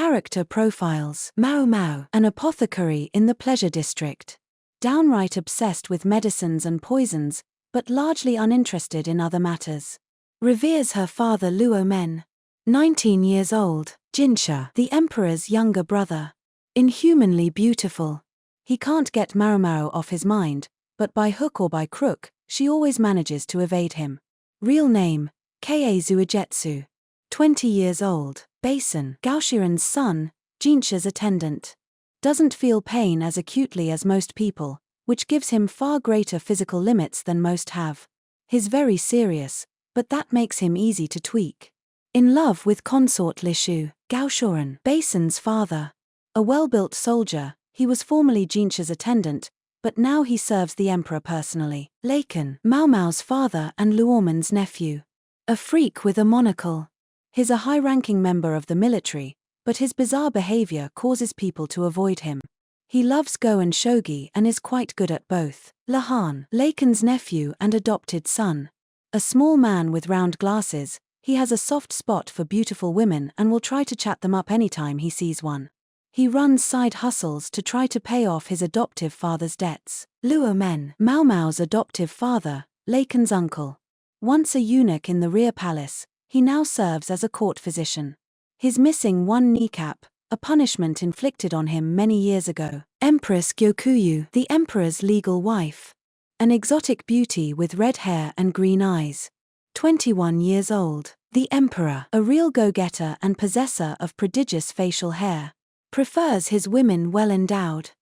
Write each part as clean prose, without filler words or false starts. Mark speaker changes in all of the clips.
Speaker 1: Character profiles. Maomao, an apothecary in the pleasure district. Downright obsessed with medicines and poisons, but largely uninterested in other matters. Reveres her father Luo Men. 19 years old. Jinshi, the emperor's younger brother. Inhumanly beautiful. He can't get Maomao off his mind, but by hook or by crook, she always manages to evade him. Real name, Ka Zuijetsu. 20 years old. Basin, Gaoshiren's son, Jinshi's attendant. Doesn't feel pain as acutely as most people, which gives him far greater physical limits than most have. He's very serious, but that makes him easy to tweak. In love with consort Lishu, Gaoshiren, Basin's father. A well-built soldier, he was formerly Jinshi's attendant, but now he serves the emperor personally. Laiken, Maomao's father and Luomen's nephew. A freak with a monocle. He's a high-ranking member of the military, but his bizarre behavior causes people to avoid him. He loves Go and shogi and is quite good at both. Lahan, Laiken's nephew and adopted son. A small man with round glasses, he has a soft spot for beautiful women and will try to chat them up anytime he sees one. He runs side hustles to try to pay off his adoptive father's debts. Luo Men, Maomao's adoptive father, Laiken's uncle. Once a eunuch in the rear palace, he now serves as a court physician. He's missing one kneecap, a punishment inflicted on him many years ago. Empress Gyokuyu, the emperor's legal wife. An exotic beauty with red hair and green eyes. 21 years old. The emperor, a real go-getter and possessor of prodigious facial hair. Prefers his women well endowed.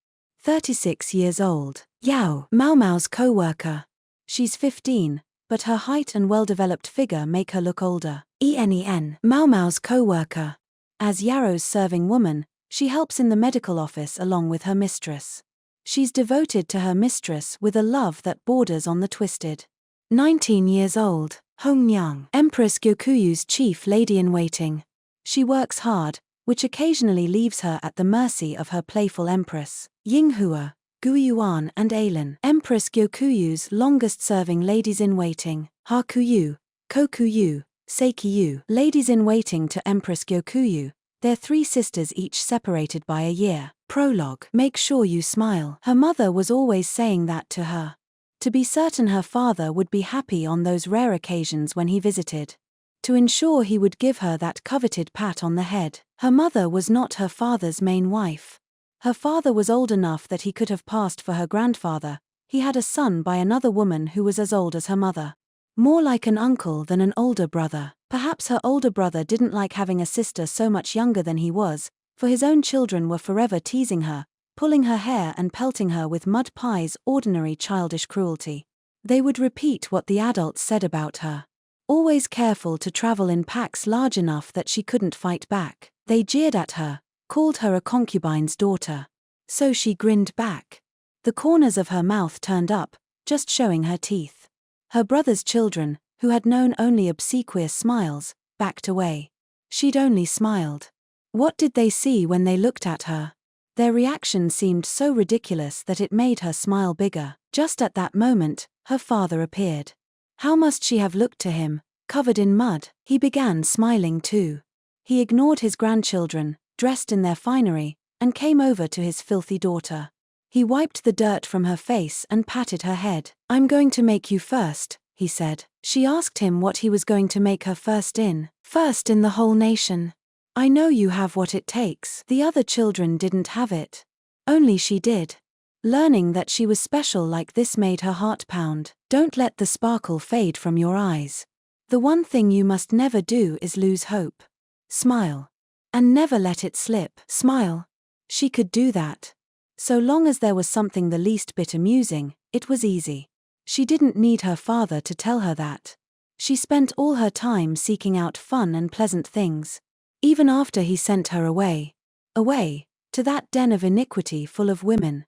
Speaker 1: 36 years old. Yao, Maomao's co-worker. She's 15, but her height and well-developed figure make her look older. Nen, Maomao's co-worker. As Yao's serving woman, she helps in the medical office along with her mistress. She's devoted to her mistress with a love that borders on the twisted. 19 years old. Hongyang, Empress Gyokuyu's chief lady-in-waiting. She works hard, which occasionally leaves her at the mercy of her playful empress. Yinghua, Guiyuan and Ailin, Empress Gyokuyu's longest-serving ladies-in-waiting. Hakuyu, Kokuyu, Seikiyu, ladies-in-waiting to Empress Gyokuyu. They're three sisters each separated by a year. Prologue. Make sure you smile. Her mother was always saying that to her. To be certain her father would be happy on those rare occasions when he visited. To ensure he would give her that coveted pat on the head. Her mother was not her father's main wife. Her father was old enough that he could have passed for her grandfather. He had a son by another woman who was as old as her mother. More like an uncle than an older brother. Perhaps her older brother didn't like having a sister so much younger than he was, for his own children were forever teasing her, pulling her hair and pelting her with mud pies, ordinary childish cruelty. They would repeat what the adults said about her. Always careful to travel in packs large enough that she couldn't fight back. They jeered at her, called her a concubine's daughter. So she grinned back. The corners of her mouth turned up, just showing her teeth. Her brother's children, who had known only obsequious smiles, backed away. She'd only smiled. What did they see when they looked at her? Their reaction seemed so ridiculous that it made her smile bigger. Just at that moment, her father appeared. How must she have looked to him, covered in mud? He began smiling too. He ignored his grandchildren, dressed in their finery, and came over to his filthy daughter. He wiped the dirt from her face and patted her head. "I'm going to make you first," he said. She asked him what he was going to make her first in. "First in the whole nation. I know you have what it takes." The other children didn't have it. Only she did. Learning that she was special like this made her heart pound. Don't let the sparkle fade from your eyes. The one thing you must never do is lose hope. Smile. And never let it slip. Smile. She could do that. So long as there was something the least bit amusing, it was easy. She didn't need her father to tell her that. She spent all her time seeking out fun and pleasant things. Even after he sent her away. Away, to that den of iniquity full of women.